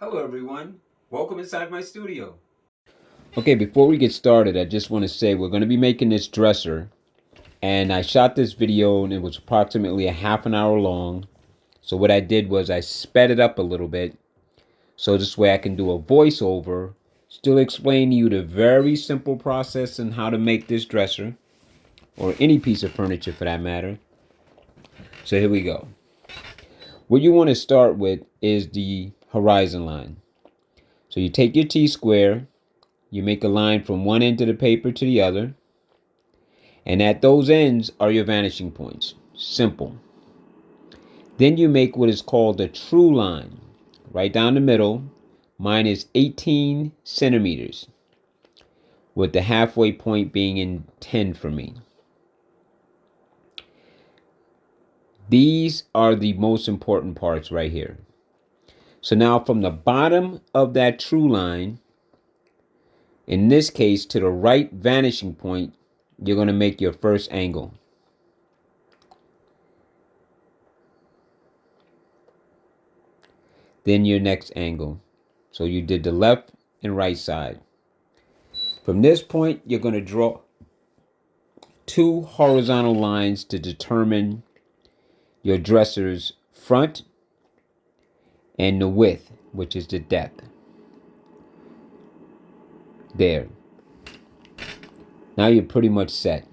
Hello everyone, welcome inside my studio. Okay, before we get started, I just want to say we're going to be making this dresser. And I shot this video and it was approximately a half an hour long. So what I did was I sped it up a little bit. So this way I can do a voiceover, still explain to you the very simple process and how to make this dresser. Or any piece of furniture for that matter. So here we go. What you want to start with is the horizon line. So you take your T-square, you make a line from one end of the paper to the other. And at those ends are your vanishing points. Simple. Then you make what is called a true line. Right down the middle. Mine is 18 centimeters. With the halfway point being in 10 for me. These are the most important parts right here. So now from the bottom of that true line, in this case to the right vanishing point, you're going to make your first angle. Then your next angle. So you did the left and right side. From this point, you're going to draw two horizontal lines to determine your dresser's front and the width, which is the depth. There. Now you're pretty much set.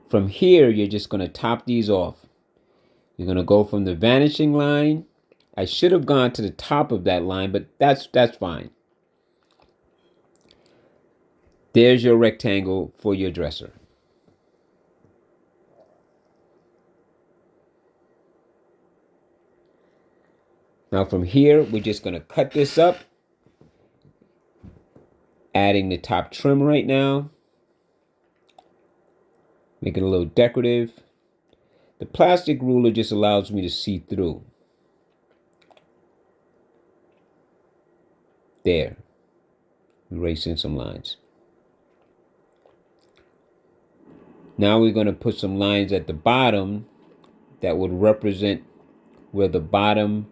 From here, you're just going to top these off. You're going to go from the vanishing line. I should have gone to the top of that line, but that's fine. There's your rectangle for your dresser. Now from here, we're just going to cut this up. Adding the top trim right now. Make it a little decorative. The plastic ruler just allows me to see through. There. Erasing some lines. Now we're going to put some lines at the bottom that would represent where the bottom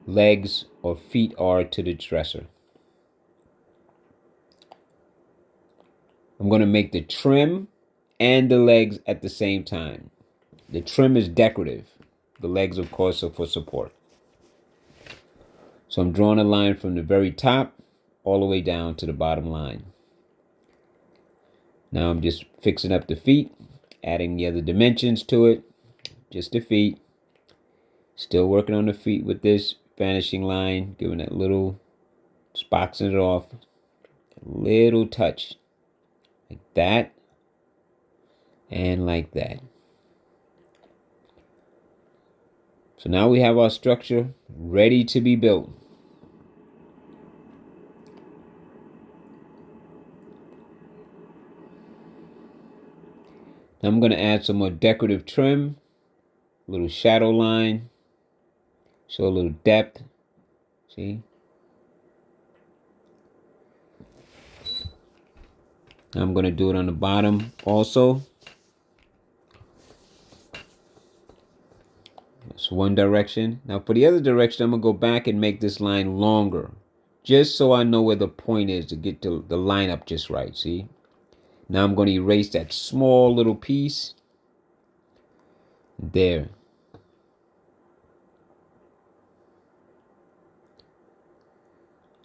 legs or feet are to the dresser. I'm going to make the trim and the legs at the same time. The trim is decorative. The legs, of course, are for support. So I'm drawing a line from the very top all the way down to the bottom line. Now I'm just fixing up the feet, adding the other dimensions to it. Just the feet. Still working on the feet with this vanishing line, giving it little boxing it off. A little touch. Like that. And like that. So now we have our structure ready to be built. Now I'm going to add some more decorative trim. A little shadow line. Show a little depth. See? Now I'm going to do it on the bottom also. That's one direction. Now for the other direction, I'm going to go back and make this line longer. Just so I know where the point is to get the line up just right. See? Now I'm going to erase that small little piece. There.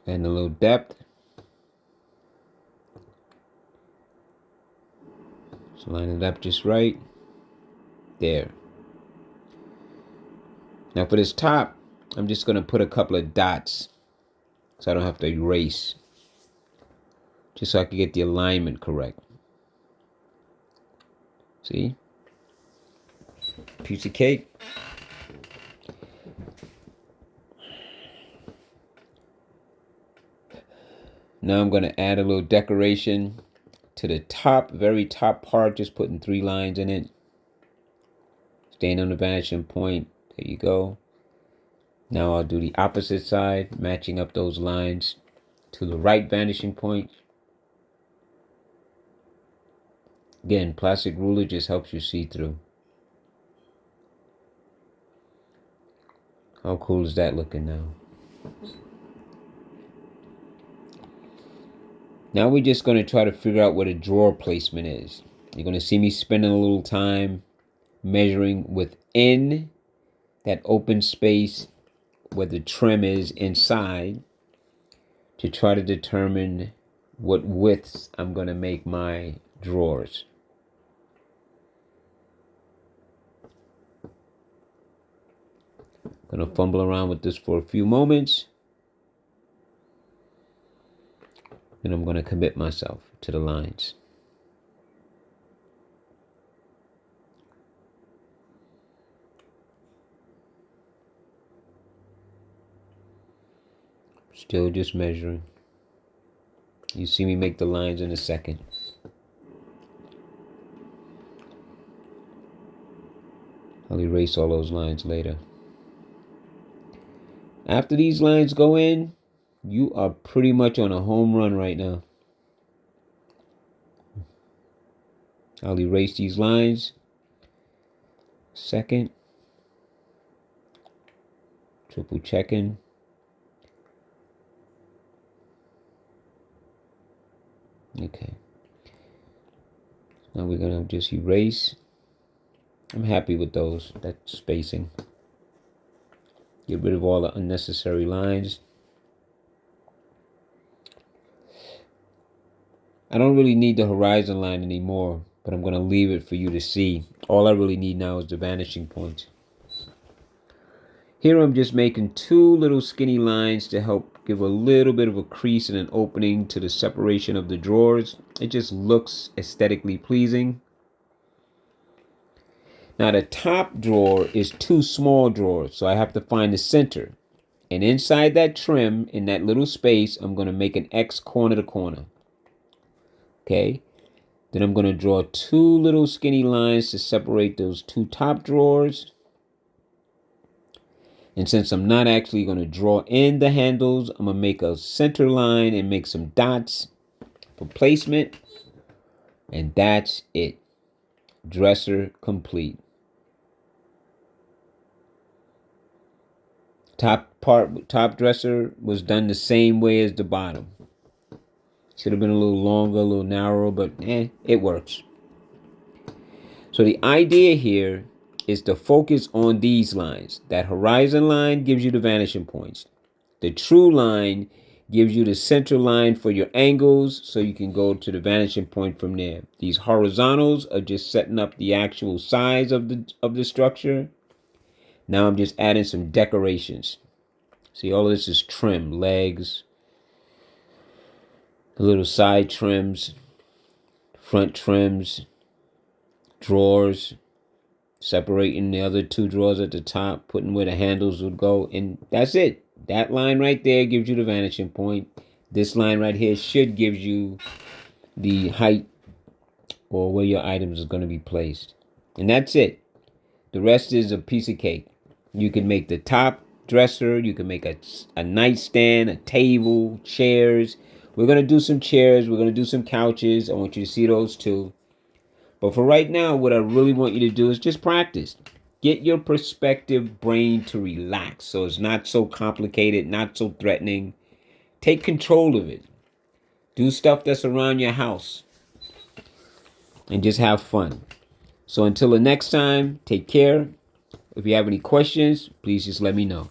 And a little depth. So line it up just right. There. Now for this top, I'm just going to put a couple of dots so I don't have to erase. Just so I can get the alignment correct. See? Piece of cake. Now I'm going to add a little decoration to the top, very top part, just putting 3 lines in it. Staying on the vanishing point. There you go. Now I'll do the opposite side, matching up those lines to the right vanishing point. Again, plastic ruler just helps you see through. How cool is that looking now? Now we're just going to try to figure out what a drawer placement is. You're going to see me spending a little time measuring within that open space where the trim is inside to try to determine what widths I'm going to make my drawers. Going to fumble around with this for a few moments. And I'm going to commit myself to the lines. Still just measuring. You see me make the lines in a second. I'll erase all those lines later. After these lines go in, you are pretty much on a home run right now. I'll erase these lines. Second. Triple checking. Okay. Now we're going to just erase. I'm happy with those, that spacing. Get rid of all the unnecessary lines. I don't really need the horizon line anymore, but I'm going to leave it for you to see. All I really need now is the vanishing point. Here I'm just making two little skinny lines to help give a little bit of a crease and an opening to the separation of the drawers. It just looks aesthetically pleasing. Now the top drawer is two small drawers, so I have to find the center. And inside that trim, in that little space, I'm going to make an X corner to corner. Okay. Then I'm going to draw two little skinny lines to separate those two top drawers. And since I'm not actually going to draw in the handles, I'm going to make a center line and make some dots for placement. And that's it. Dresser complete. Top dresser was done the same way as the bottom. Should have been a little longer, a little narrower, but it works. So the idea here is to focus on these lines. That horizon line gives you the vanishing points. The true line gives you the center line for your angles, so you can go to the vanishing point from there. These horizontals are just setting up the actual size of the structure. Now I'm just adding some decorations. See, all of this is trim, legs, the little side trims, front trims, drawers, separating the other two drawers at the top, putting where the handles would go, and that's it. That line right there gives you the vanishing point. This line right here should give you the height or where your items is going to be placed. And that's it. The rest is a piece of cake. You can make the top dresser. You can make a nightstand, a table, chairs. We're going to do some chairs. We're going to do some couches. I want you to see those too. But for right now, what I really want you to do is just practice. Get your perspective brain to relax so it's not so complicated, not so threatening. Take control of it. Do stuff that's around your house. And just have fun. So until the next time, take care. If you have any questions, please just let me know.